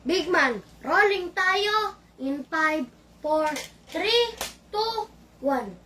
Big man, rolling tayo in 5, 4, 3, 2, 1.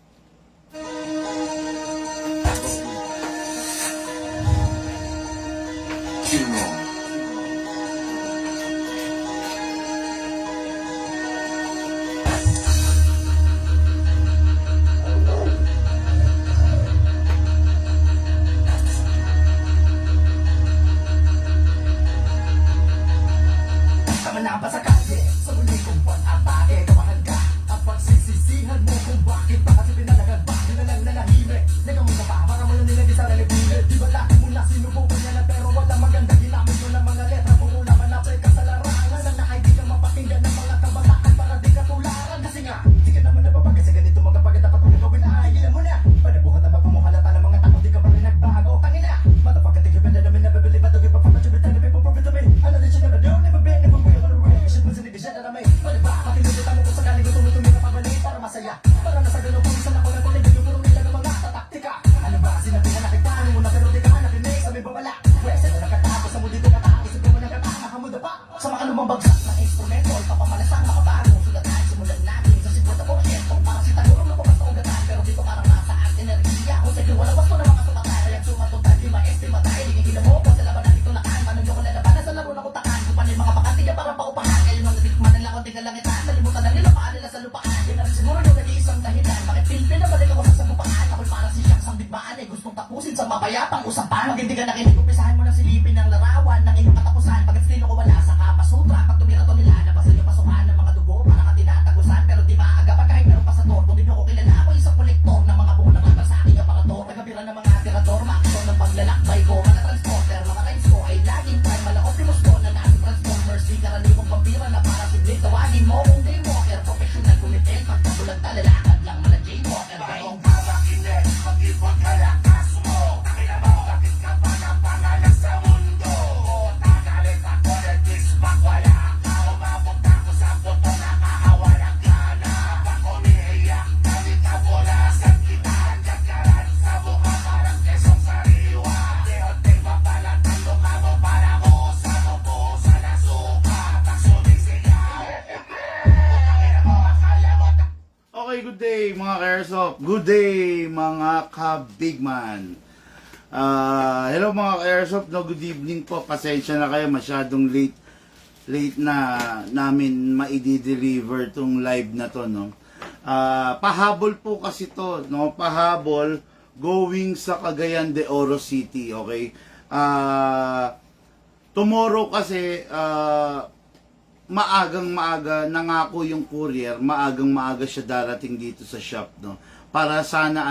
Tama sa kalye, sa muli kong pag-atake, kamahan ka at pagsisisihan mo kung bakit ba kasi pinalagan ba nilalang nanahimik. Nagamunta pa, para mo lang nilagay sa lalibulit. Di ba laki mo na sinubukan niya na pero wala maganda. Ginamit mo ng mga letra, puro laman na pre ka sa larangan. Sana ay di ka mapakinggan ng mga kabataan para di ka tularan. Kasi nga, di ka naman nababaga sa ganito mga bagay. Dapat mo gawin na agilan mo na. Panabuhat na magpamuhalata ng mga tao, di ka pa rin nagbago. Tangina, matapag ka tigil na namin nabibili pa tuloy pa pa masyabit na namin po to me. Ano din siya na doon, never been, never will. Siya na may pakinulitan mo kung sakaling gusto mo tumira pabalik para masaya. Para nasa gano'n kung isa na ko na kung hindi yung puro nila ng mga tataktika. Ano ba sinabihan na kita mo na pero di ka nakinig sa may babala. Pwese na nakatapos sa mundi ka tapos ito mo nagkatama kamuda pa. Sa mga lumang bagsak na instrumento papamalasan makabago. Sulatan simulan natin sa 50% para si Tagurong na pumas na ugatan. Pero dito parang nasa art enerhiya. Kung sa'yo wala wasto na mga sumatay. Kaya sumatutay di maestima tayo. Hingin mo kung sa laban natin tunakan. Manong yung kalalaban sa laro na kutakan. Kung panin mga pakatiga para paupahan. Konting kalangitan, nalimutan na nila paan nila sa lupaan. Yan na rin siguro yung nag-iisang dahilan. Bakit Pilipin na balik ako sa sagupaan? Ako'y parang si Siyang sang digmaan ay gustong tapusin sa mapayapang usapan. Pag hindi ka nakinig, umpisahan mo na silipin ng larawan ng inyong katapusan. Pag estilo ko wala sa Kamasutra, pag tumira to nila, nabasan yung pasukan ng mga dugo, parang katinatagusan. Pero di maagapan kahit meron pa sa tor. Kung di nyo ko kilala, ako isang kolektor ng mga bunga ng sa aking aparator. Tagapira ng mga tirador, makakito ng paglalakbay ko. Mga transporter, mga rhymes ko ay laging prime. Mala Optimus ko na nasa Transformers. Di karaniwang vampira na para si Blade. Tawagin mo kung daywalker, professional kumitin. Pagkabulag talalakad lang mga jaywalker. Bagong papakinig, mag-ibang kalakas mo. Takina mo, bakit ka pa ng pangalan sa mundo? Tagalit ako na disbak, wala ka. Umabot ako sa puto, nakakawalang gana. Pag umiiyak, galit ka bola sa kita. Nagkaran sa buka, parang kesong sariwa. Di-unting mapalatang luka mo para ko sa mupo, sa nasuka. Pag sumisigaw. Okay, good day mga ka-airsoft. Good day mga ka-bigman. Hello mga ka-airsoft. No, good evening po. Pasensya na kayo. Masyadong late na namin maidi-deliver tong live na to. No? Pahabol po kasi to. No? Pahabol going sa Cagayan de Oro City. Okay? Tomorrow kasi maaga nangako yung courier, maaga siya darating dito sa shop, no, para sana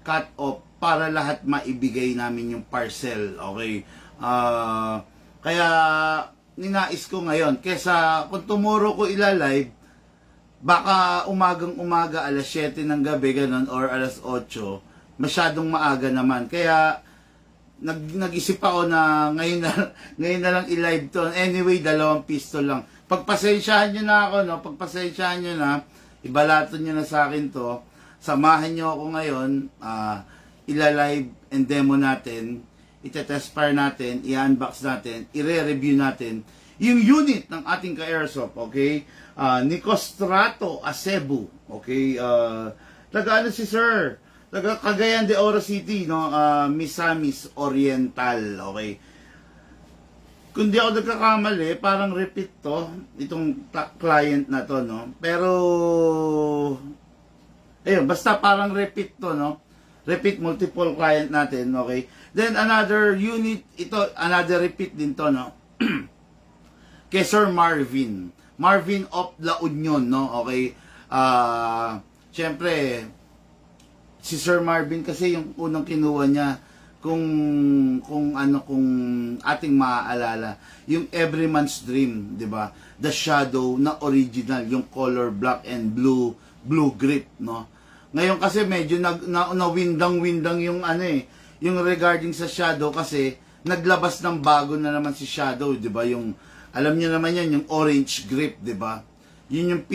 cut off para lahat maibigay namin yung parcel. Okay, kaya ninais ko ngayon kesa kung tomorrow ko ilalive, baka umaga alas 7 ng gabi ganun or alas 8, masyadong maaga naman. Kaya nag-isip ako na ngayon na lang i-live to. Anyway, 2 pistol lang. Pagpasensyahan nyo na ako, no? Pagpasensyahan nyo na, ibalato nyo na sa akin to. Samahan nyo ako ngayon, ila-live and demo natin, itetest fire natin, i-unbox natin, i-re-review natin yung unit ng ating ka-airsoft, okay? Nicostrato Acebu, okay? Taga-ano si sir? Taga Cagayan de Oro City, no? Misamis Oriental, okay? Kung di ako nagkakamali, parang repeat to, itong client na to, no? Pero, ayun, basta parang repeat to, no? Repeat multiple client natin, okay? Then, another unit, ito, another repeat din to, no? Kay Sir Marvin. Marvin of La Union, no? Okay? Siyempre, si Sir Marvin kasi yung unang kinuha niya, kung ating maaalala, yung Every Man's Dream, 'di ba? The Shadow na original, yung color black and blue grip, no? Ngayon kasi medyo windang yung yung regarding sa Shadow kasi naglabas ng bago na naman si Shadow, 'di ba? Yung alam niyo naman yan, yung orange grip, 'di ba? Yun yung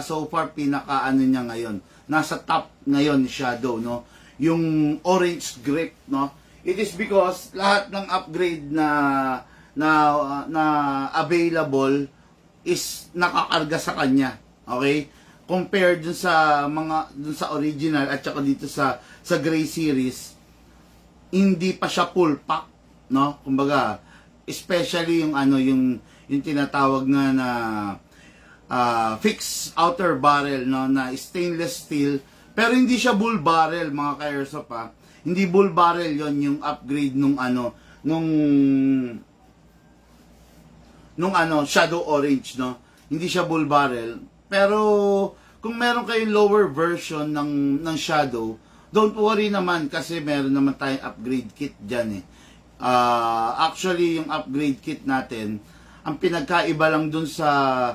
so far niya ngayon. Nasa top ngayon ni Shadow, no? Yung orange grip, no? It is because lahat ng upgrade na available is nakakarga sa kanya. Okay? Compared dun sa dun sa original at saka dito sa Gray series, hindi pa siya full pack, no? Kumbaga, especially yung yung tinatawag nga na fixed outer barrel, no, na stainless steel, pero hindi siya bull barrel, mga ka-airsoft, ha. Hindi bull barrel yon, yung upgrade nung Shadow Orange, no. Hindi siya bull barrel. Pero kung meron kayong lower version ng Shadow, don't worry naman kasi meron naman tayong upgrade kit diyan, eh. Actually, yung upgrade kit natin, ang pinagkaiba lang dun sa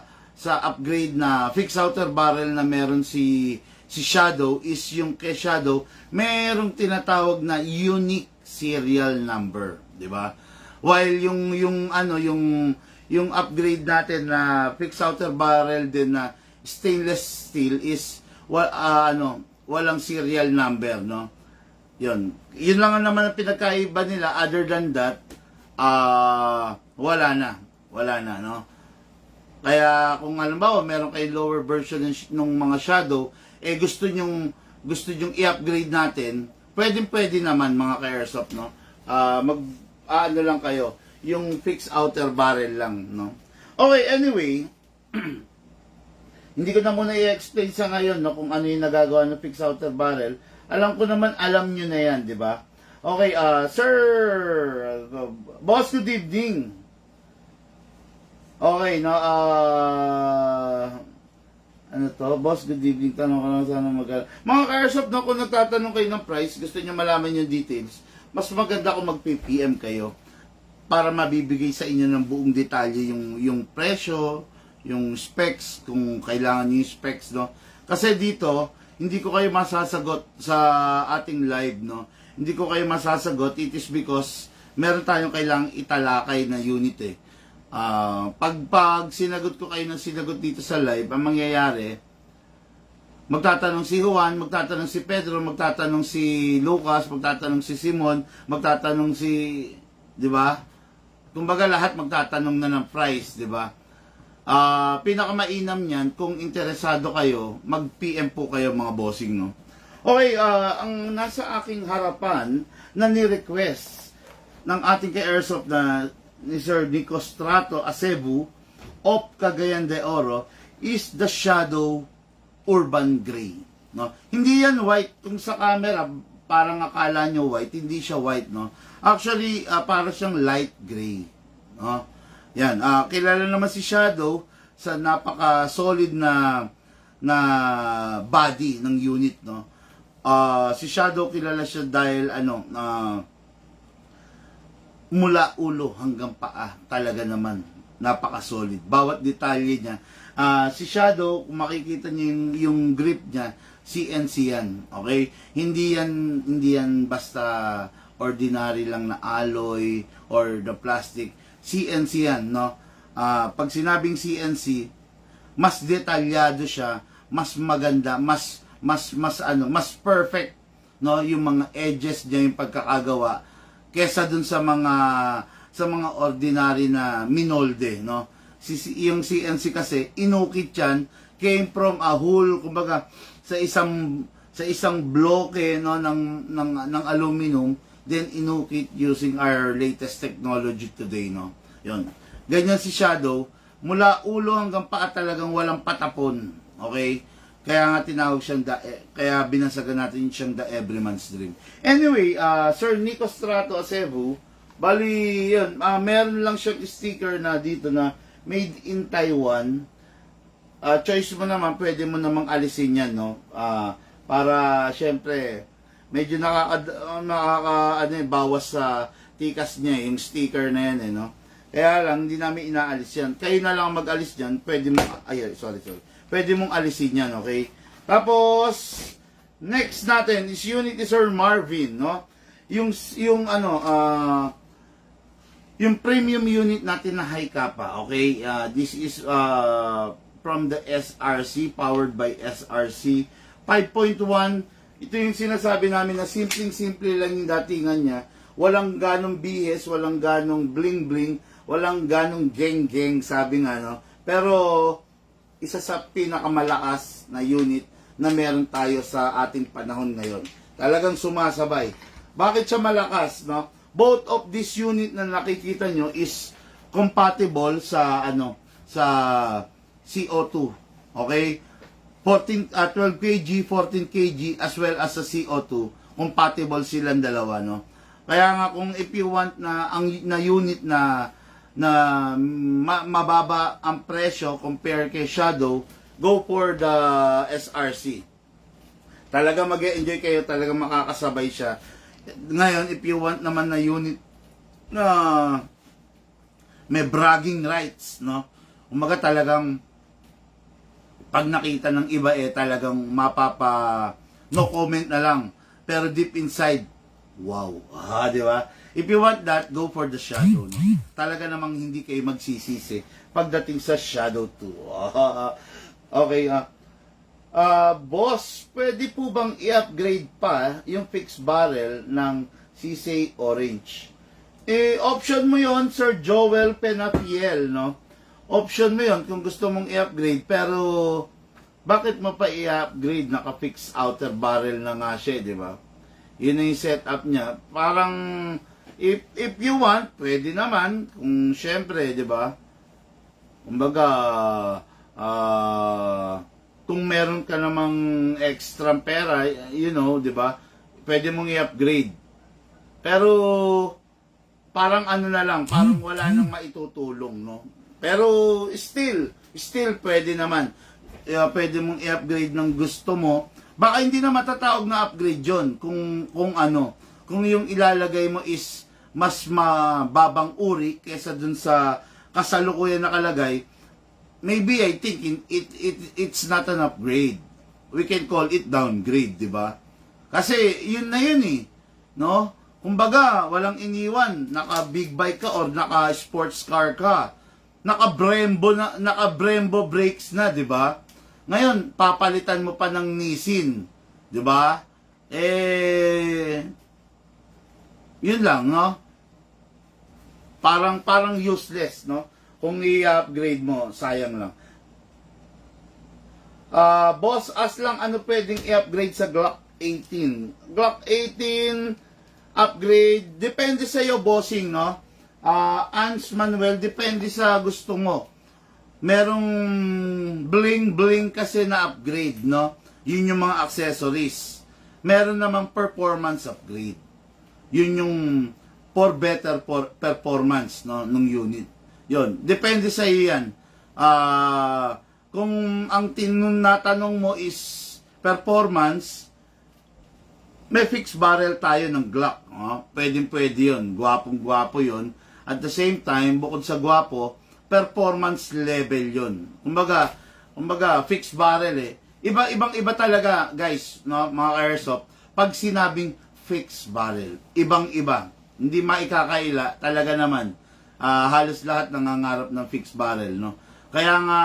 upgrade na fixed outer barrel na meron si Shadow is yung kay Shadow, merong tinatawag na unique serial number, 'di ba? While yung upgrade natin na fixed outer barrel din na stainless steel is walang serial number, no? Yun lang naman ang pinagkaiba nila. Other than that, wala na, no? Kaya kung halimbawa meron kay lower version ng mga Shadow, gusto nyong i-upgrade natin, pwede naman, mga ka-airsoft, no? Lang kayo, yung fixed outer barrel lang, no? Okay, anyway, hindi ko na muna i-explain sa ngayon, no, kung ano yung nagagawa ng fixed outer barrel. Alam ko naman, alam nyo na yan, di ba? Okay, sir, boss, good evening. Okay, no, boss, good evening. Tanong ko lang sana mga ka-airsoft, no, kung nagtatanong kayo ng price, gusto nyo malaman yung details, mas maganda kung mag-PM kayo para mabibigay sa inyo ng buong detalye yung presyo, yung specs, kung kailangan nyo yung specs, no. Kasi dito, hindi ko kayo masasagot sa ating live, no. Hindi ko kayo masasagot, it is because meron tayong kailangang italakay na unit, eh. Pag sinagot ko kayo ng sinagot dito sa live, ang mangyayari, magtatanong si Juan, magtatanong si Pedro, magtatanong si Lucas, magtatanong si Simon, magtatanong si, di ba? Kumbaga lahat magtatanong na ng price, di ba? Pinakamainam niyan, kung interesado kayo, mag-PM po kayo, mga bossing, no? Okay, ang nasa aking harapan na ni-request ng ating ka-airsoft na ni Sir Nico Strato Acebu of Cagayan de Oro is the Shadow Urban Gray, no? Hindi yan white. Kung sa camera parang akala nyo white, hindi siya white, no? Actually, para siyang light gray, no? Yan, kilala naman si Shadow sa napaka-solid na body ng unit, no? Si Shadow kilala siya dahil mula ulo hanggang paa, talaga naman napaka-solid. Bawat detalye niya. Si Shadow, kung makikita niyo yung grip niya, CNC yan. Okay? Hindi yan basta ordinary lang na alloy or the plastic. CNC yan, no? Pag sinabing CNC, mas detalyado siya, mas maganda, mas perfect, no, yung mga edges niya, yung pagkakagawa kesa dun sa mga ordinary na minolde, no? Yung CNC kasi inukit yan, came from a whole, kumbaga sa isang bloke, no, ng aluminum, then inukit using our latest technology today, no? Yun. Ganyan si Shadow, mula ulo hanggang paa talagang walang patapon, okay? Kaya nga tinawag siyang kaya binasagan natin siyang the everyman's dream. Anyway, Sir Nico Strato Acebu, bali yun, meron lang siyang sticker na dito na made in Taiwan. Choice mo naman, pwede mo namang alisin yan, no? Para syempre medyo bawas sa tikas niya, yung sticker na yan, no? Kaya lang, hindi namin inaalis yan. Kayo na lang mag-alis dyan, pwede mo, sorry. Pwede mong alisin yan, okay? Tapos, next natin is unit ni Sir Marvin, no? Yung premium unit natin na high kappa, okay? This is from the SRC, powered by SRC 5.1. Ito yung sinasabi namin na simpleng-simple lang yung datingan niya. Walang ganong bihes, walang ganong bling-bling, walang ganong geng-geng, sabi nga, no? Pero isa sa pinakamalakas na unit na meron tayo sa ating panahon ngayon. Talagang sumasabay. Bakit siya malakas, no? Both of this unit na nakikita nyo is compatible sa sa CO2. Okay? 12 kg, 14 kg as well as sa CO2, compatible silang dalawa, no? Kaya nga kung if you want na ang na unit na mababa ang presyo compare kay Shadow, go for the SRC. Talaga mag-enjoy kayo, talaga makakasabay siya. Ngayon, if you want naman na unit na may bragging rights, no? Umaga talagang pag nakita ng iba talagang no comment na lang. Pero deep inside, wow. Di ba? If you want that, go for the Shadow, no? Talaga namang hindi kayo magsisisi pagdating sa Shadow 2. Okay, boss, pwede po bang i-upgrade pa yung fixed barrel ng Sisay Orange? Option mo yon, Sir Joel Penafiel, no? Option mo yon kung gusto mong i-upgrade, pero bakit mo pa i-upgrade? Naka-fix outer barrel na nga siya, di ba? Yun na yung setup niya. Parang, if you want, pwede naman. Kung syempre, di ba? Kumbaga, kung meron ka namang extra pera, you know, di ba? Pwede mong i-upgrade. Pero, parang ano na lang, parang wala nang maitutulong, no? Pero still pwede naman. Pwede mong i-upgrade ng gusto mo. Baka hindi na matatawag na upgrade 'yon kung yung ilalagay mo is mas mababang uri kaysa dun sa kasalukuyan nakalagay. Maybe I think it's not an upgrade. We can call it downgrade, 'di ba? Kasi yun na yun no? Kumbaga, walang iniwan, naka big bike ka or naka sports car ka. Naka Brembo brakes na, 'di ba? Ngayon, papalitan mo pa ng Nissin, 'di ba? Yun lang, no? Parang useless, no? Kung i-upgrade mo, sayang lang. Boss, lang ano pwedeng i-upgrade sa Glock 18? Glock 18 upgrade, depende sa iyo, bossing, no? Ans Manuel, depende sa gusto mo. Merong bling kasi na upgrade, no? Yun yung mga accessories. Meron namang performance upgrade. Yun yung for better performance, no, ng unit. Yun, depende sa iyo yan. Kung ang tinatanong mo is performance, may fixed barrel tayo ng Glock. Pwede yun. Gwapong-gwapo yun. At the same time, bukod sa gwapo, performance level yun. Kumbaga fixed barrel Iba talaga, guys, no, mga airsoft. Pag sinabing fixed barrel, ibang-iba. Hindi maikakaila, talaga naman. Halos lahat nangangarap ng fixed barrel, no. Kaya nga,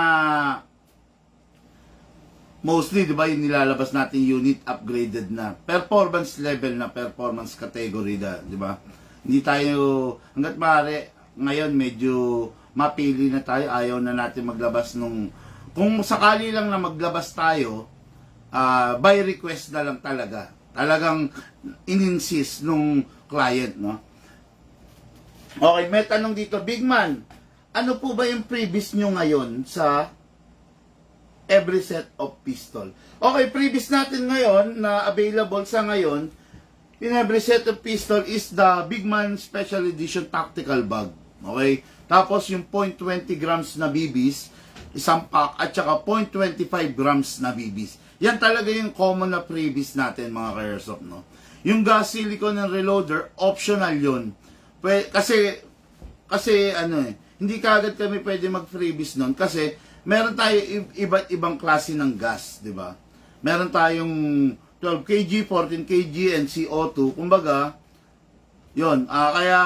mostly, di ba, yung nilalabas natin unit upgraded na. Performance level na, performance category na, di ba? Hindi tayo, hanggat maaari, ngayon medyo mapili na tayo, ayaw na natin maglabas kung sakali lang na maglabas tayo, by request na lang talaga. Talagang in-insist nung client, no? Okay, may tanong dito, Big Man, ano po ba yung previous nyo ngayon sa every set of pistol? Okay, previous natin ngayon na available sa ngayon, in every set of pistol is the Big Man Special Edition Tactical Bag. Okay? Tapos yung 0.20 grams na BBs, isang pack, at saka 0.25 grams na BBs. Yan talaga yung common na freebies natin, mga ka-airsoft, no? Yung gas silicone and reloader, optional yun. Kasi hindi kaagad kami pwede mag-freebies nun kasi meron tayo iba't ibang klase ng gas, di ba? Meron tayong 12 kg, 14 kg, and CO2. Kumbaga, yun. Kaya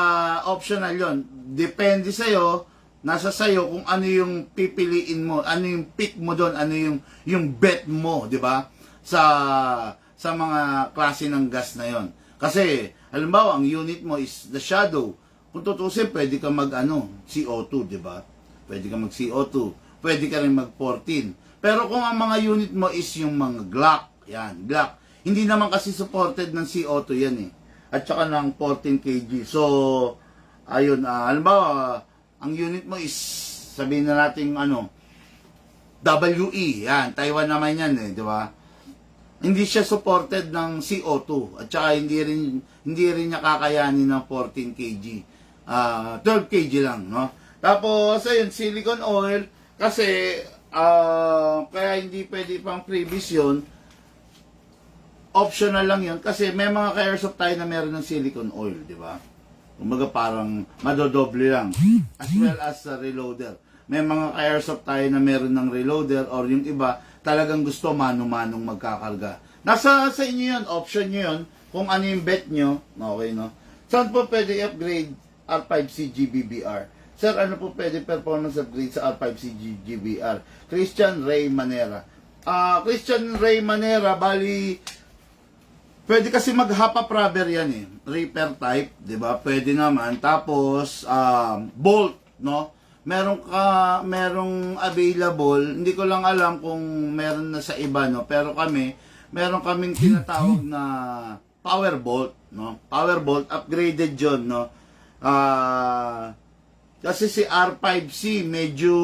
optional yun. Depende sa'yo, nasa sa'yo kung ano yung pipiliin mo, ano yung pick mo doon, ano yung bet mo, di ba? Sa mga klase ng gas na yon. Kasi, halimbawa, ang unit mo is the Shadow. Kung tutusin, pwede ka CO2, di ba? Pwede ka mag CO2. pwede ka rin mag 14. Pero kung ang mga unit mo is yung mga Glock, yan, Glock, hindi naman kasi supported ng CO2 yan eh. At saka ng 14 kg. So, ayun, halimbawa, ang unit mo is, sabihin na natin, WE, yan, Taiwan naman yan eh, di ba? Hindi siya supported ng CO2 at saka hindi rin niya kakayanin ng 14 kg. 12 kg lang, no? Tapos ayun, silicone oil kasi kaya hindi pwede pang previous yun. Optional lang yun kasi may mga ka-airsoft tayo na meron ng silicone oil, di ba? Kumbaga parang madodoble lang. As well as reloader. May mga ka-airsoft tayo na meron ng reloader or yung iba talagang gusto mano-manong magkakarga. Nasa sa inyo yun, option nyo yun, kung ano yung bet nyo, okay, no? Saan po pwede upgrade R5C GBBR? Sir, ano po pwede performance upgrade sa R5C GBR? Christian Ray Manera. Christian Ray Manera, bali, pwede kasi mag-hop-up rubber yan eh. Repair type, di ba? Pwede naman. Tapos, bolt, no? Merong available, hindi ko lang alam kung meron na sa iba, no? Pero meron kaming tinatawag na power bolt, no? Power bolt, upgraded yun, no? Kasi si R5C medyo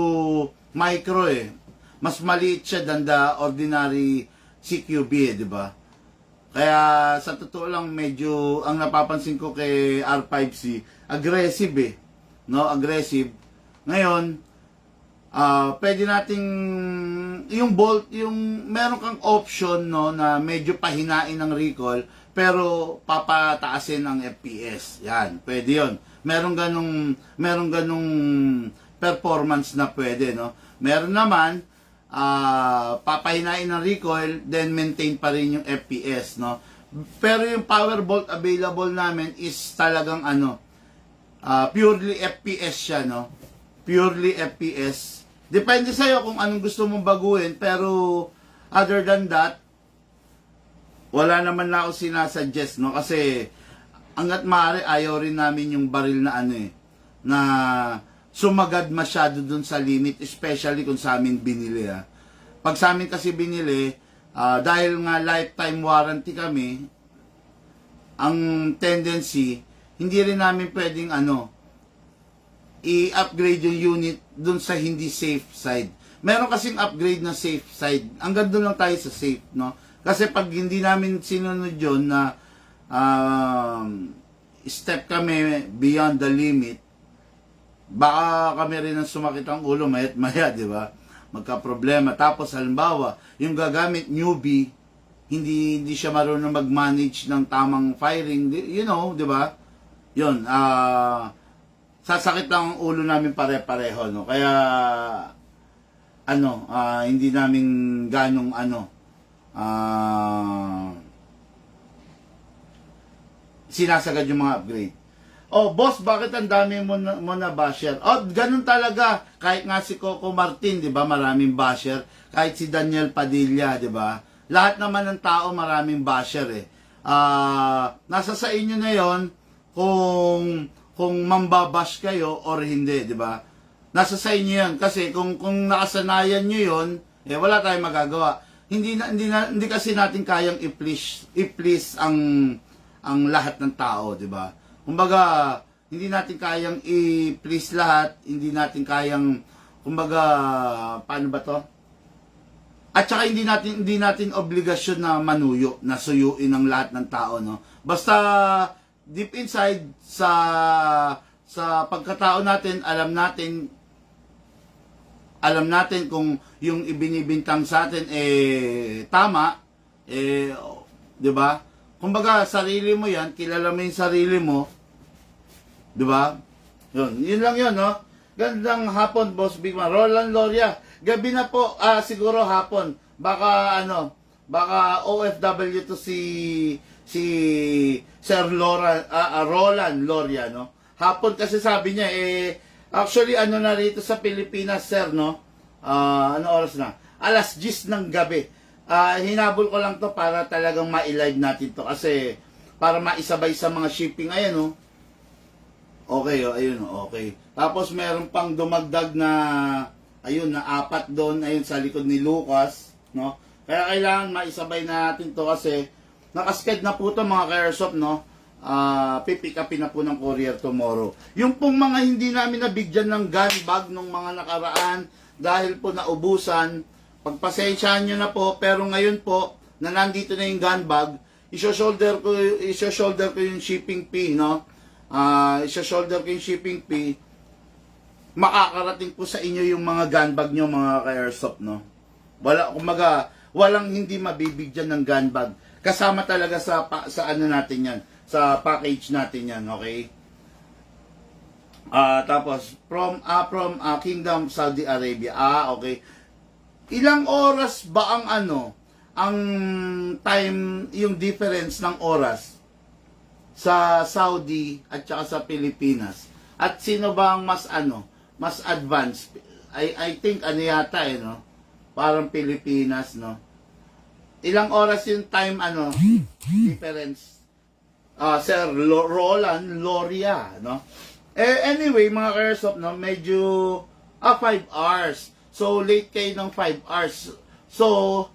micro eh. Mas maliit siya than the ordinary CQB eh, di ba? Kaya sa totoo lang medyo ang napapansin ko kay R5C, aggressive eh, no? Aggressive. Ngayon, pwede nating yung bolt, yung meron kang option, no, na medyo pahinain ng recoil pero papataasin ang FPS. Yan, pwede 'yon. Meron ganung performance na pwede, no. Meron naman papahinain ng recoil then maintain pa rin yung FPS, no. Pero yung power bolt available namin is talagang purely FPS siya, no. Purely FPS. Depende sa'yo kung anong gusto mong baguhin, pero other than that, wala naman na ako sinasuggest, no? Kasi hanggat maaari, ayaw rin namin yung baril na na sumagad masyado dun sa limit, especially kung sa amin binili, ha. Pag sa amin kasi binili, dahil nga lifetime warranty kami, ang tendency, hindi rin namin pwedeng i-upgrade yung unit dun sa hindi safe side. Meron kasing upgrade na safe side. Hanggang dun lang tayo sa safe, no? Kasi pag hindi namin sinunod yun na step kami beyond the limit, baka kami rin ang sumakit ang ulo mayat maya, di ba? Magka-problema. Tapos halimbawa, yung gagamit newbie, hindi siya marunong mag-manage ng tamang firing, you know, di ba? Yun, sasakit lang ang ulo namin pare-pareho, no? Kaya hindi namin ganong sinasagad yung mga upgrade. Oh, boss, bakit ang dami mo na basher? Oh, ganun talaga. Kahit nga si Coco Martin, 'di ba? Maraming basher. Kahit si Daniel Padilla, 'di ba? Lahat naman ng tao maraming basher eh. Nasa sa inyo na 'yon kung mambabash kayo or hindi, di ba? Nasa sa inyo 'yan kasi kung nakasanayan niyo 'yon, wala tayong magagawa. Hindi kasi natin kayang i-please ang lahat ng tao, di ba? Kumbaga, hindi natin kayang i-please lahat, hindi natin kayang paano ba 'to? At saka hindi natin obligasyon na manuyo, na suyuin ang lahat ng tao, no? Basta deep inside sa pagkatao natin, alam natin kung yung ibinibintang sa atin tama, 'di ba? Kumbaga sarili mo 'yan, kilala mo yung sarili mo, 'di ba? Yun lang 'yon, no? Gandang hapon, Boss Big Man. Roland Loria, gabi na po, siguro hapon. Baka OFW to si Sir Roland Loria, no? Hapon kasi sabi niya, actually, na rito sa Pilipinas, sir, no? Ano oras na? Alas 10 ng gabi. Hinabol ko lang to para talagang ma-live natin to kasi para maisabay sa mga shipping. Ayan, no? Okay, ayun, okay. Tapos meron pang dumagdag na Ayun, na apat doon, ayun sa likod ni Lucas, no? Kaya kailangan maisabay natin to kasi nakasked na po to mga ka-airsoft, no? Pipick upin na po ng courier tomorrow. Yung pong mga hindi namin nabigyan ng gun bag nung mga nakaraan dahil po naubusan, pagpasensyahan nyo na po, pero ngayon po, na nandito na yung gun bag, iso-shoulder ko yung shipping fee, no? Iso-shoulder ko yung shipping fee, makakarating po sa inyo yung mga gun bag nyo, mga ka-airsoft, no? Kumaga, walang hindi mabibigyan ng gun bag. Kasama talaga sa ano natin yan, sa package natin yan, okay? Tapos, from Kingdom Saudi Arabia, okay. Ilang oras ba ang ang time, yung difference ng oras sa Saudi at saka sa Pilipinas? At sino ba ang mas advanced? I think yata no? Parang Pilipinas, no? Ilang oras yung time difference? Sir Roland Loria, no? Anyway, mga ka-airsoft, no, medyo 5 hours. So late kayo ng 5 hours. So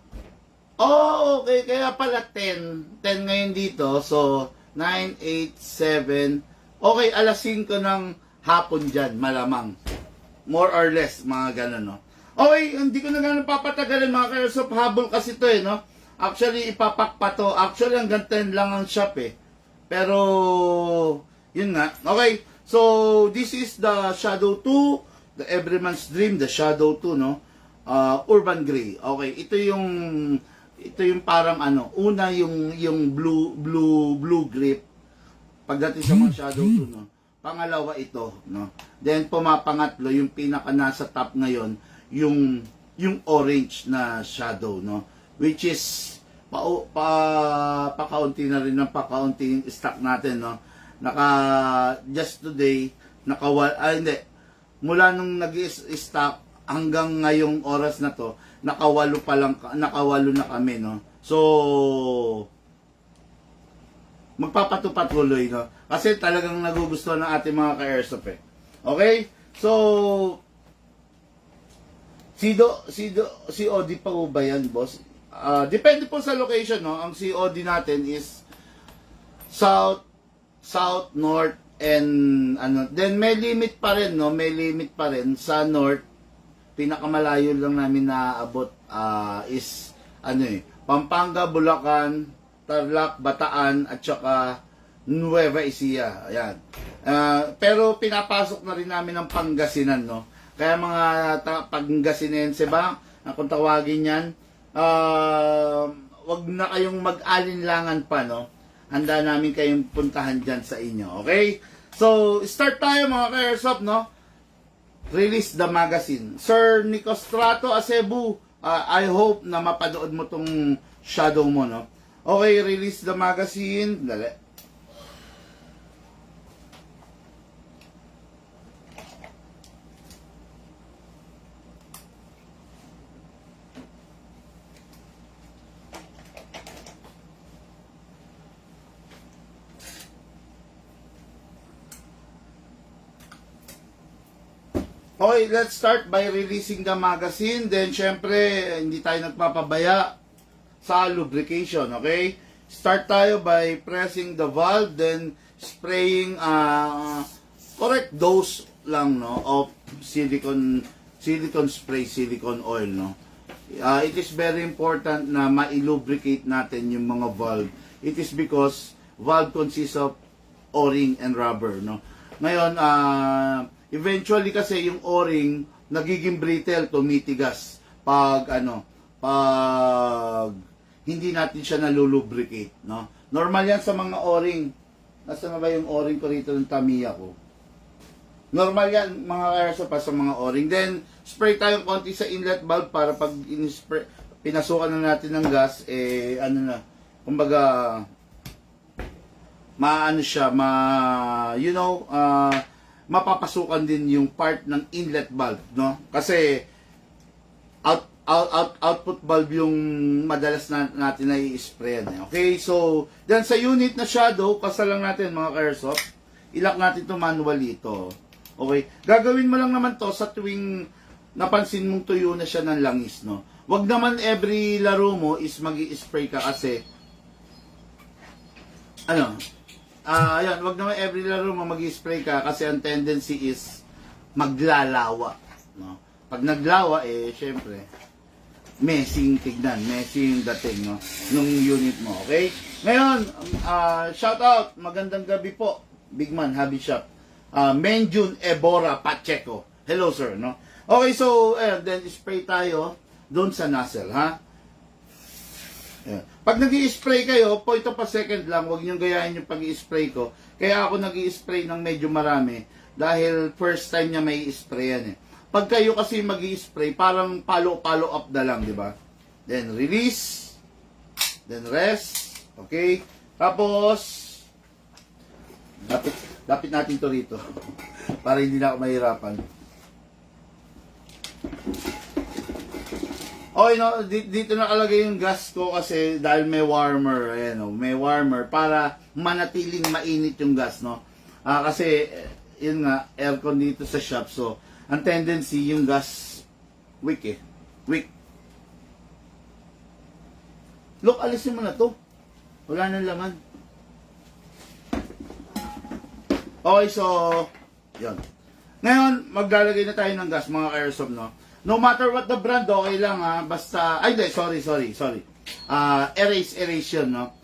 okay, kaya pala 10 ngayon dito. So 9, 8, 7. Okay, alas 5 ng hapon diyan, malamang. More or less, mga ganun, no? Okay, hindi ko na ganun papatagalin, mga ka-airsoft. Habol kasi to, no? Actually, ipapak pa to. Actually, hanggang 10 lang ang shop, Pero, yun nga. Okay, so, this is the Shadow 2, the Everyman's Dream, the Shadow 2, no? Urban Gray. Okay, ito yung parang una yung blue grip pagdating sa mga Shadow 2, no? Pangalawa ito, no? Then, pumapangatlo, yung pinaka nasa top ngayon, yung orange na Shadow, no? Which is pakaunti na rin ng pakaunti yung stock natin, no? Just today, hindi. Mula nung nag-stock hanggang ngayong oras na to, nakawalo na kami, no? So, magpapatuloy, no? Kasi talagang nagugustuhan ng ating mga ka-airsoft, Okay? So, COD pa po ba yan, boss? Depende po sa location, no? Ang COD natin is south, north, and then may limit pa rin, no? May limit pa rin sa north. Pinakamalayo lang namin naaabot is Pampanga, Bulacan, Tarlac, Bataan, at saka Nueva Ecija. Ayan. Pero pinapasok na rin namin ng Pangasinan, no? Kaya mga Pangasinense ba, kung tawagin yan, wag na kayong mag-alinlangan pa, no? Handa namin kayong puntahan dyan sa inyo, okay? So, start tayo mga ka-airsoft, no? Release the magazine. Sir Nicostrato Acebu, I hope na mapanood mo tong shadow mo, no? Okay, release the magazine. Dali. Okay, let's start by releasing the magazine. Then, syempre, hindi tayo nagpapabaya sa lubrication, okay? Start tayo by pressing the valve, then spraying correct dose lang, no, of silicone spray, silicone oil, no. It is very important na ma-lubricate natin yung mga valve. It is because valve consists of O-ring and rubber, no. Ngayon, eventually kasi yung O-ring nagiging brittle, tumitigas pag hindi natin siya nalulubricate, no? Normal yan sa mga O-ring. Nasaan na ba yung O-ring ko rito ng Tamiya ko? Normal yan, mga airsoft pa sa mga O-ring. Then, spray tayong konti sa inlet valve para pag pinasukan na natin ng gas, kumbaga, mapapasukan din yung part ng inlet valve, no? Kasi output valve yung madalas natin na i-sprayan. Okay, so then sa unit na shadow, kasal lang natin mga ka-airsoft, ilak natin to manually ito. Okay, gagawin mo lang naman to sa tuwing napansin mong tuyo na siya ng langis, no? Wag naman every laro mo is magi-spray ka kasi ayan, wag naman every laro mo magi-spray ka kasi ang tendency is maglalawa, no? Pag naglawa syempre messing tignan, messing dating, no, nung unit mo, okay? Ngayon, shout out, magandang gabi po, Big Man Hobby Shop. Menjun Ebora Pacheco. Hello sir, no? Okay, so then spray tayo doon sa nozzle, ha? Ayan. Pag nag-i-spray kayo, point of a second lang, huwag niyong gayahin yung pag-i-spray ko. Kaya ako nag-i-spray ng medyo marami dahil first time niya may i-spray yan eh. Pag kayo kasi mag-i-spray, parang follow up na lang, di ba? Then release, then rest, okay? Tapos, lapit natin to rito para hindi na ako mahirapan. Okay, no, dito nakalagay yung gas ko kasi dahil may warmer, ayan, no, may warmer para manatiling mainit yung gas, no? Kasi yun nga, aircon dito sa shop, so ang tendency yung gas weak. Look, alisin mo na to. Wala nang laman. Okay, so yun. Ngayon, maglalagay na tayo ng gas, mga airsoft, no? No matter what the brand, okay lang, ha? Basta, sorry. Erase yun, no?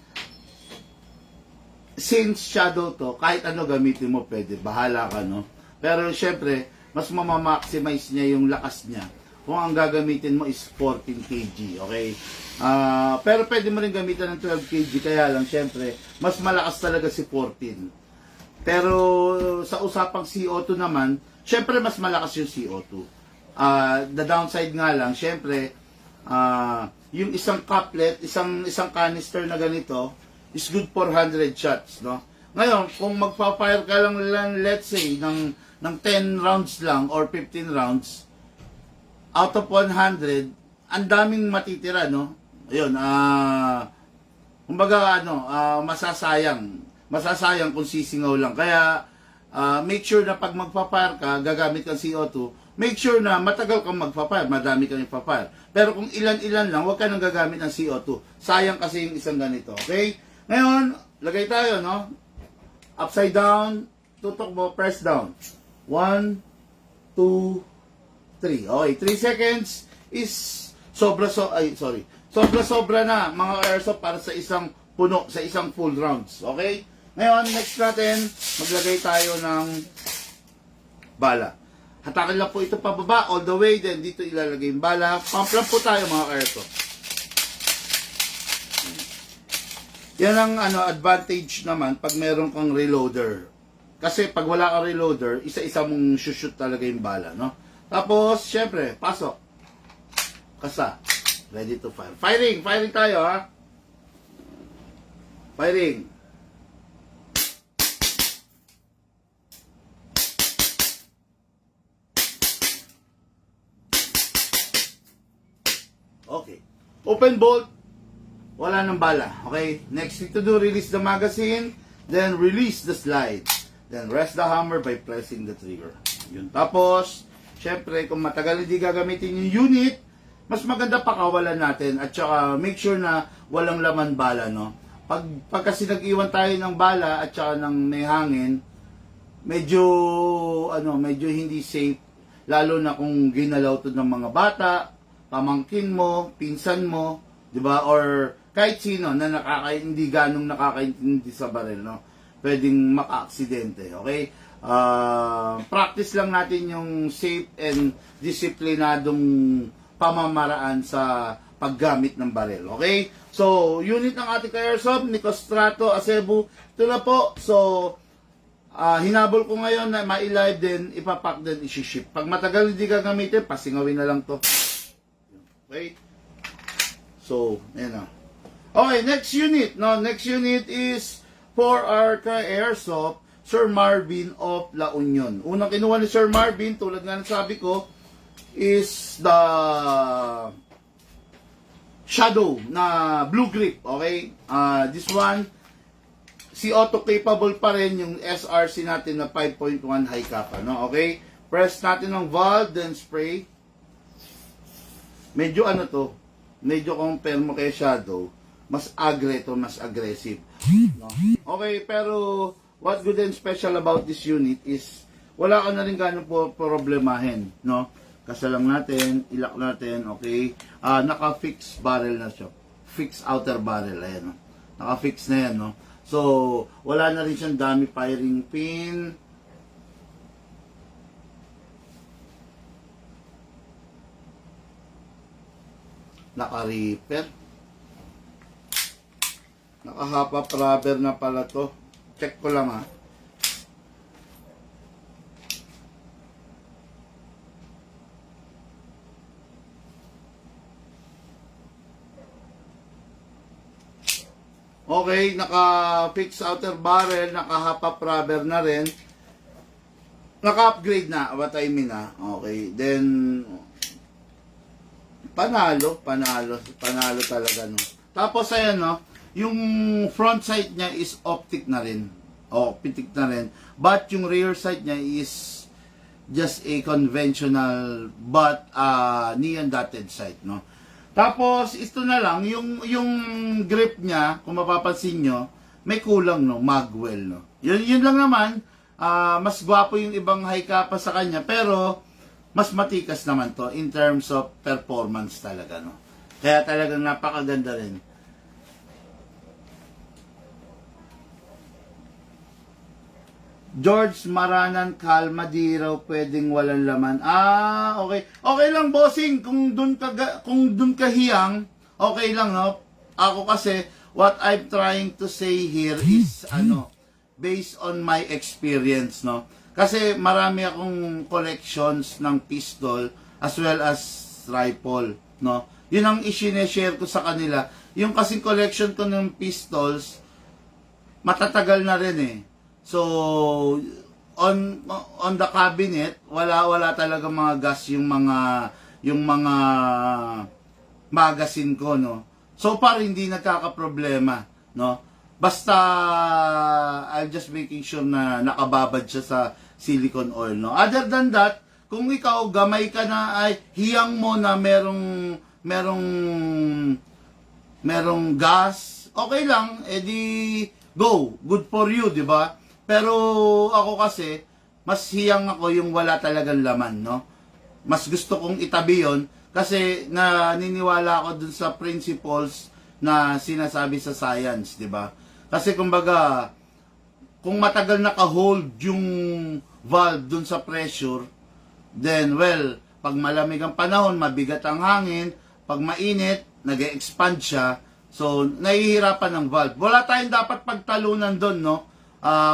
Since shadow to, kahit ano gamitin mo, pwede. Bahala ka, no? Pero, syempre, mas mamamaximize niya yung lakas niya kung ang gagamitin mo is 14 kg, okay? Pero pwede mo rin gamitan ng 12 kg, kaya lang, syempre, mas malakas talaga si 14. Pero, sa usapang CO2 naman, syempre, mas malakas yung CO2. The downside nga lang, syempre, yung isang couplet, isang canister na ganito, is good for 100 shots, no? Ngayon, kung magpa-fire ka lang, let's say, ng 10 rounds lang, or 15 rounds, out of 100, ang daming matitira, no? Ayun, kumbaga, masasayang kung sisingaw lang. Kaya, make sure na pag magpa-fire ka, gagamit kang CO2, make sure na matagal kang magpa-fire, madami kang ipapa-fire. Pero kung ilan-ilan lang, huwag ka nang gagamit ng CO2. Sayang kasi yung isang ganito, okay? Ngayon, lagay tayo, no? Upside down, tutok mo, press down. 1, 2, 3. Okay, 3 seconds is sobra na, mga airsoft, para sa isang puno, sa isang full rounds, okay? Ngayon, next natin, maglagay tayo ng bala. Hatakin lang po ito pababa, all the way, then dito ilalagay yung bala. Pump lang po tayo, mga airsoft. Yan ang advantage naman pag meron kang reloader. Kasi pag wala kang reloader, isa-isa mong shoot talaga yung bala, no? Tapos, syempre, pasok. Kasa. Ready to fire. Firing tayo, ha? Firing. Okay. Open bolt. Wala nang bala. Okay. Next thing to do, release the magazine. Then release the slide. Then rest the hammer by pressing the trigger. Yun. Tapos, syempre, kung matagal hindi gagamitin yung unit, mas maganda pakawalan natin. At saka, make sure na walang laman bala, no? Pag kasi nag-iwan tayo ng bala at saka ng may hangin, medyo hindi safe. Lalo na kung ginalaw to ng mga bata, pamangkin mo, pinsan mo, di ba? Or kahit sino na hindi ganong nakakaintindi sa baril, no? Pwedeng maka-aksidente, okay? Practice lang natin yung safe and disiplinadong pamamaraan sa paggamit ng baril, okay? So, unit ng ating ka-airsoft, Nicostrato Acebu, ito na po. So, hinabol ko ngayon na ma-live din, ipapack din, isi-ship. Pag matagal hindi gagamitin, pasingawin na lang to. Okay? So, ayan na. Okay, next unit. No, next unit is for our ka-airsoft, Sir Marvin of La Union. Unang kinuha ni Sir Marvin, tulad nga ng sabi ko, is the Shadow na blue grip. Okay? This one, si auto capable pa rin yung SRC natin na 5.1 high kappa. No? Okay? Press natin ng valve, then spray. medyo ano to, medyo compare mo kay Shadow, mas mas aggressive. No? Okay, pero what good and special about this unit is wala ka na rin gano'ng problemahin, no? Kasalang natin, ilak natin, okay? Naka-fix barrel na siya. Fix outer barrel, ayan, no? Naka-fix na yan, no? So, wala na rin siyang dummy firing pin. Naka-reaper. Naka-half rubber na pala to. Check ko lang, ha. Okay, naka-fix outer barrel, naka-half rubber na rin. Naka-upgrade na, what I mean, ha. Okay, then panalo talaga, no. Tapos ayan, no, yung front sight niya is optic na rin. Optic na rin. But yung rear sight niya is just a conventional but neon dotted sight, no. Tapos ito na lang yung grip niya, kung mapapansin nyo, may kulang, no, magwell, no. Yun lang naman. Mas gwapo yung ibang high kappa sa kanya, pero mas matikas naman to in terms of performance talaga, no. Kaya talagang napakaganda rin. George Maranan, kalma, di raw pwedeng walang laman. Okay. Okay lang, bossing, kung dun ka hiyang, okay lang, no. Ako kasi what I'm trying to say here is based on my experience, no. Kasi marami akong collections ng pistol as well as rifle, no. Yun ang i-share ko sa kanila. Yung kasing collection ko ng pistols, matatagal na rin, eh. So, on the cabinet, wala talaga mga gas yung mga magazine ko, no. So far hindi nagkakaproblema, no. Basta I'm just making sure na nakababad siya sa silicone oil, no. Other than that, kung ikaw gamay ka na, ay hiyang mo na merong gas, okay lang, edi go, good for you, di ba? Pero ako kasi, mas hiyang ako yung wala talagang laman, no? Mas gusto kong itabi yon kasi naniniwala ako dun sa principles na sinasabi sa science, di ba? Kasi kumbaga, kung matagal naka-hold yung valve dun sa pressure, then well, pag malamig ang panahon, mabigat ang hangin, pag mainit, nag-expand siya, so nahihirapan ng valve. Wala tayong dapat pagtalunan dun, no?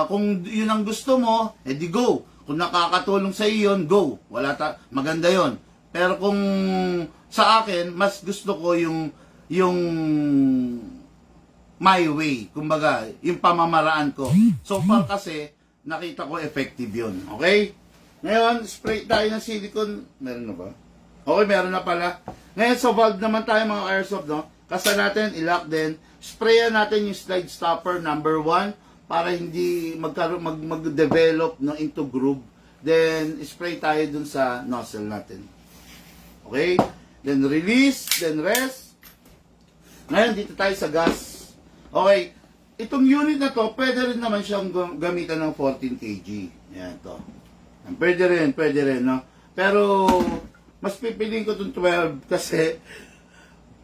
Kung yun ang gusto mo, edi go. Kung nakakatulong sa iyo yun, go. Maganda yon. Pero kung sa akin, mas gusto ko yung my way. Kumbaga, yung pamamaraan ko. So far kasi, nakita ko effective yun. Okay? Ngayon, spray tayo ng silicone. Meron na ba? Okay, meron na pala. Ngayon, sa valve naman tayo mga airsoft, no? Kasa natin, ilock din. Sprayan natin yung slide stopper number 1 para hindi mag-develop, no, into groove. Then, spray tayo dun sa nozzle natin. Okay? Then, release. Then, rest. Ngayon, dito tayo sa gas. Okay. Itong unit na to, pwede rin naman siyang gamitan ng 14 kg. Yan, to. Pwede rin, no? Pero, mas pipiliin ko itong 12 kasi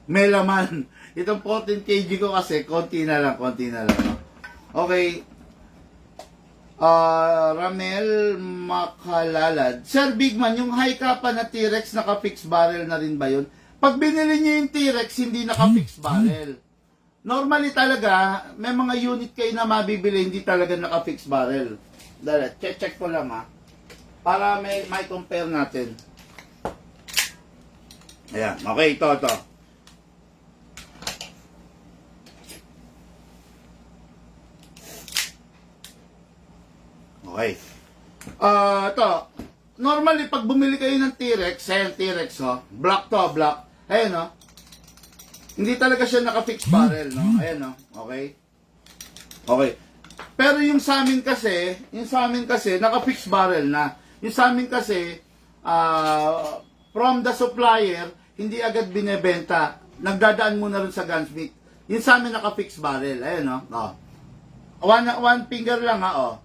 may laman. Itong 14 kg ko kasi, konti na lang, no? Okay. Ramel Makalalad. Sir Bigman, yung high kappa na T-Rex naka-fix barrel na rin ba yun? Pag binili niyo yung T-Rex, hindi naka-fix barrel. Normally talaga, may mga unit kayo na mabibili, hindi talaga naka-fix barrel. Dala, check ko lang, ha. Para may compare natin. Ayan, okay, ito. Okay. Ito. Normally, pag bumili kayo ng T-Rex, ayan, T-Rex, oh. Black to, black. Ayan, oh. Hindi talaga siya naka-fix barrel, no? Ayan, oh. Okay. Okay. Pero yung sa amin kasi, naka-fix barrel na. Yung sa amin kasi, from the supplier, hindi agad binebenta. Nagdadaan muna rin sa gunsmith. Yun sa amin naka-fix barrel. Ayan, no? Oh. One finger lang, ha, oh.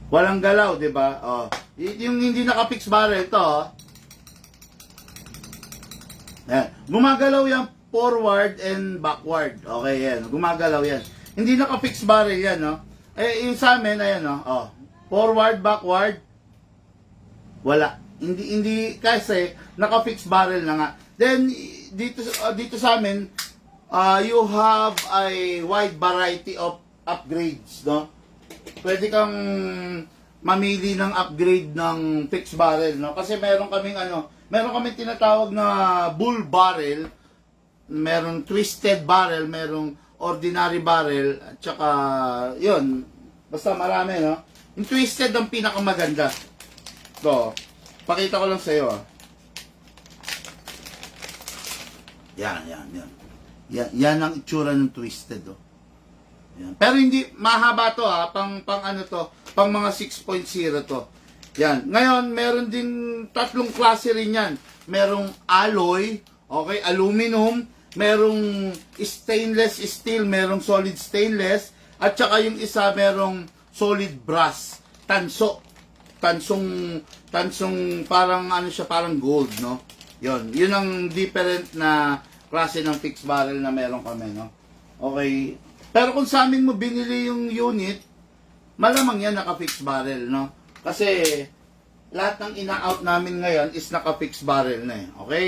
Walang galaw, di ba? Oh. Yung hindi naka-fix barrel, to, oh. Ayan. Gumagalaw yan forward and backward. Okay, yan. Gumagalaw yan. Hindi naka-fix barrel yan, no? Eh, yung sa amin, ayan, no? Oh. Forward, backward. Wala. Hindi kasi naka-fix barrel na nga. Then dito sa amin, you have a wide variety of upgrades, no? Pwede kang mamili ng upgrade ng fixed barrel, no? Kasi meron kaming tinatawag na bull barrel, merong twisted barrel, merong ordinary barrel, at saka yun, basta marami, no? Yung twisted ang pinakamaganda. So, pakita ko lang sa iyo, ah. Yan. Yan ang itsura ng twisted, oh. Yan. Pero hindi mahaba to, ha, pang ano to, pang mga 6.0 to. Yan. Ngayon, meron din tatlong klase rin yan. Merong alloy, okay, aluminum, merong stainless steel, merong solid stainless, at saka yung isa merong solid brass, tansong parang ano siya, parang gold, no? Yun ang different na klase ng fixed barrel na meron kami, no? Okay. Pero kung sa amin mo binili yung unit, malamang yan naka-fixed barrel, no? Kasi lahat ng ina-out namin ngayon is naka-fixed barrel na, eh. Okay?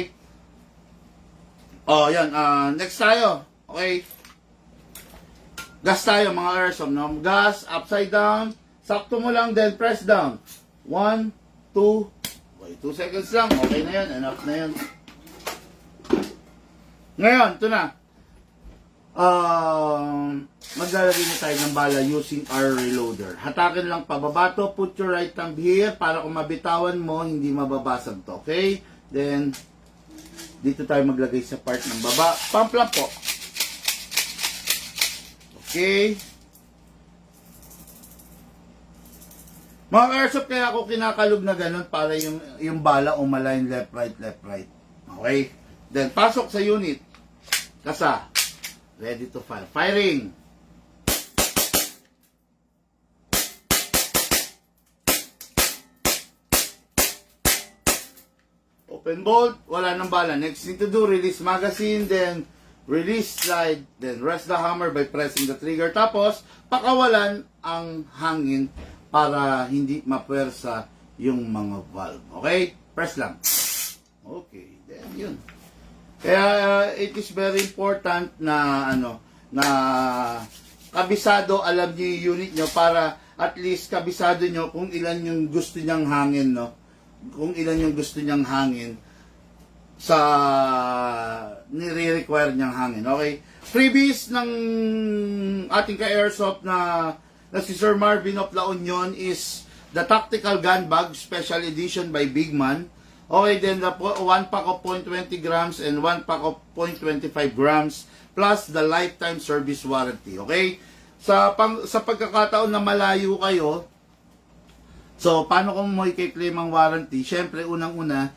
Oh, yan. Next tayo. Okay? Gas tayo, mga airsoft, no? Gas, upside down. Sakto mo lang, then press down. 1, 2, 2 seconds lang. Okay na yan. Enough na yan. Ngayon, ito na. Maglalagay na tayo ng bala using our reloader. Hatakin lang pababa to. Put your right thumb here para kung mabitawan mo, hindi mababasag to. Okay? Then, dito tayo maglagay sa part ng baba. Pump lang po. Okay? Mga airsoft, kaya ako kinakalog na ganun para yung bala umalign left, right. Okay? Then, pasok sa unit. Kasa. Ready to fire. Firing! Open bolt. Wala nang bala. Next thing to do, release magazine, then release slide, then rest the hammer by pressing the trigger. Tapos, pakawalan ang hangin para hindi mapuwersa yung mga valve. Okay? Press lang. Okay. Then, yun. Kaya, it is very important na, na kabisado, alam niyo yung unit nyo para at least kabisado nyo kung ilan yung gusto niyang hangin, no? Kung ilan yung gusto niyang hangin sa nire-require niyang hangin. Okay? Freebies ng ating ka-airsoft na si Sir Marvin of La Union is the Tactical Gun Bag Special Edition by Big Man. Okay, then the 1 pack of 0.20 grams and 1 pack of 0.25 grams plus the lifetime service warranty. Okay? Sa pagkakataon na malayo kayo, so paano kung mo i-claim ang warranty? Syempre, unang-una,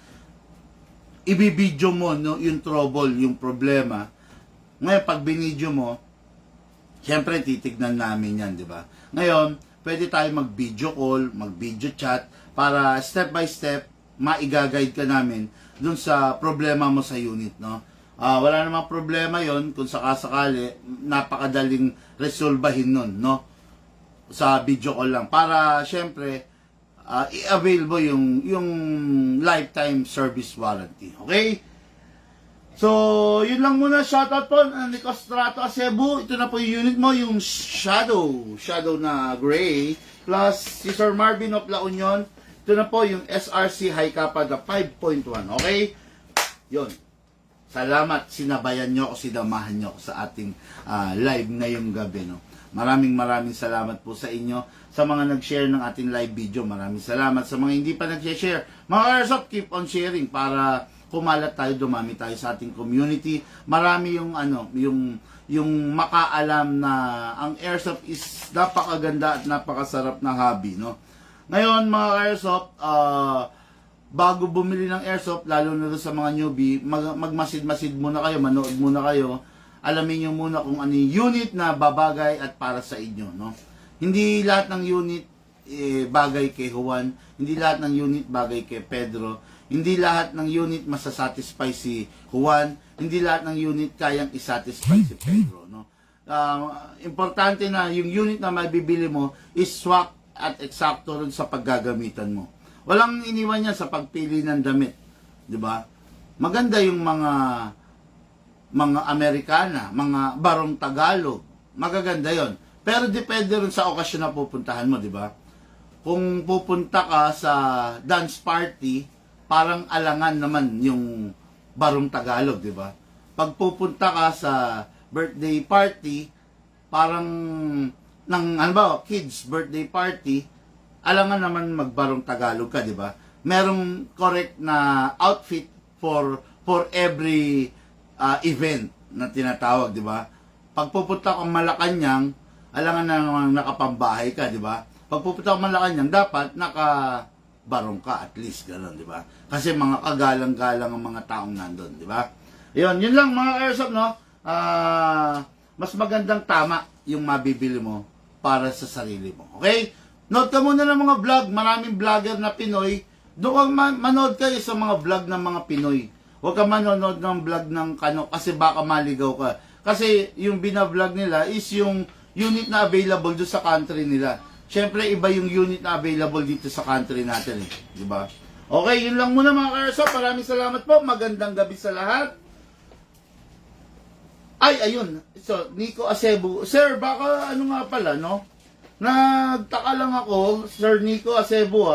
ibibidyo mo, no, yung trouble, yung problema. Ngayon, pag binidyo mo, syempre, titignan namin yan, di ba? Ngayon, pwede tayo mag-video call, mag-video chat, para step by step, maiga-guide ka namin dun sa problema mo sa unit, no? Wala namang problema yon kung sakasakali, napakadaling resolbahin nun, no? Sa video call lang. Para, syempre, i-avail mo yung lifetime service warranty. Okay? So, yun lang muna. Shoutout po, Nico Strato Cebu. Ito na po yung unit mo, yung Shadow na gray. Plus, si Sir Marvin of La Union. Ito na po yung SRC High Kappa na 5.1. Okay? Yun. Salamat. Sinabayan nyo ako, sinamahan nyo ako sa ating live ngayong gabi. No? Maraming salamat po sa inyo. Sa mga nag-share ng ating live video, maraming salamat. Sa mga hindi pa nag-share, mga airsoft, keep on sharing para kumalat tayo, dumami tayo sa ating community. Marami yung makaalam na ang airsoft is napakaganda at napakasarap na hobby, no? Ngayon, mga airsoft, bago bumili ng airsoft, lalo na doon sa mga newbie, magmasid-masid muna kayo, manood muna kayo, alamin nyo muna kung ano yung unit na babagay at para sa inyo, no? Hindi lahat ng unit bagay kay Juan, hindi lahat ng unit bagay kay Pedro, hindi lahat ng unit masasatisfy si Juan, hindi lahat ng unit kayang isatisfy si Pedro, no? Importante na yung unit na mabibili mo is swak at eksakto rin sa paggagamitan mo. Walang iniwan yan sa pagpili ng damit, di ba? Maganda yung mga Amerikana, mga barong Tagalog, magaganda yon. Pero depende rin sa okasyon na pupuntahan mo, di ba? Kung pupunta ka sa dance party, parang alangan naman yung barong Tagalog, di ba? Pag pupunta ka sa birthday party, parang kids birthday party, alangan naman magbarong Tagalog ka, di ba? Merong correct na outfit for every event na tinatawag, di ba? Pag pupunta kang Malacanang, alangan na naman nakapambahay ka, di ba? Pag pupunta kang Malacanang, dapat nakabarong ka at least, gano'n, di ba? Kasi mga kagalang-galang ang mga taong nandun, di ba? Yun lang mga airsoft, no? Mas magandang tama yung mabibili mo para sa sarili mo. Okay? Note ka muna ng mga vlog. Maraming vlogger na Pinoy. Doon kang manood kayo sa mga vlog ng mga Pinoy. Huwag ka manonood ng vlog ng Kano kasi baka maligaw ka. Kasi yung binablog nila is yung unit na available doon sa country nila. Siyempre, iba yung unit na available dito sa country natin. Di ba? Okay, yun lang muna mga airsoft. Maraming salamat po. Magandang gabi sa lahat. Ay, ayun. So, Nico Acebo. Sir, baka ano nga pala, no? Nagtaka lang ako, Sir Nico Acebo,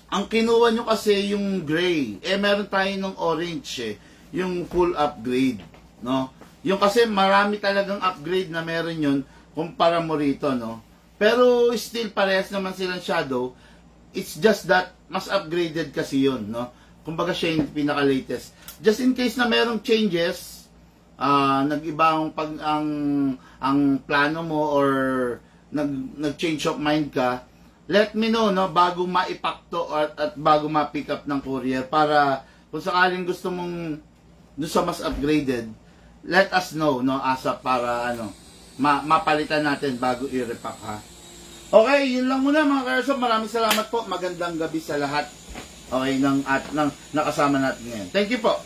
ang kinuha nyo kasi yung gray. Meron tayo ng orange, yung full upgrade, no? Yung kasi marami talagang upgrade na meron yun, kumpara mo rito, no? Pero still, parehas naman silang shadow. It's just that, mas upgraded kasi yun, no? Kumbaga siya yung pinaka-latest. Just in case na merong changes, nag-iba ang plano mo or nag-change of mind ka, let me know, no, bago maipakto at bago ma-pick up ng courier para kung sakaling gusto mong doon sa mas upgraded, let us know, no, asa para mapalitan natin bago i-repack, ha. Okay, yun lang muna mga kaerso. Maraming salamat po. Magandang gabi sa lahat. Okay, ng nakasama natin ngayon. Thank you po.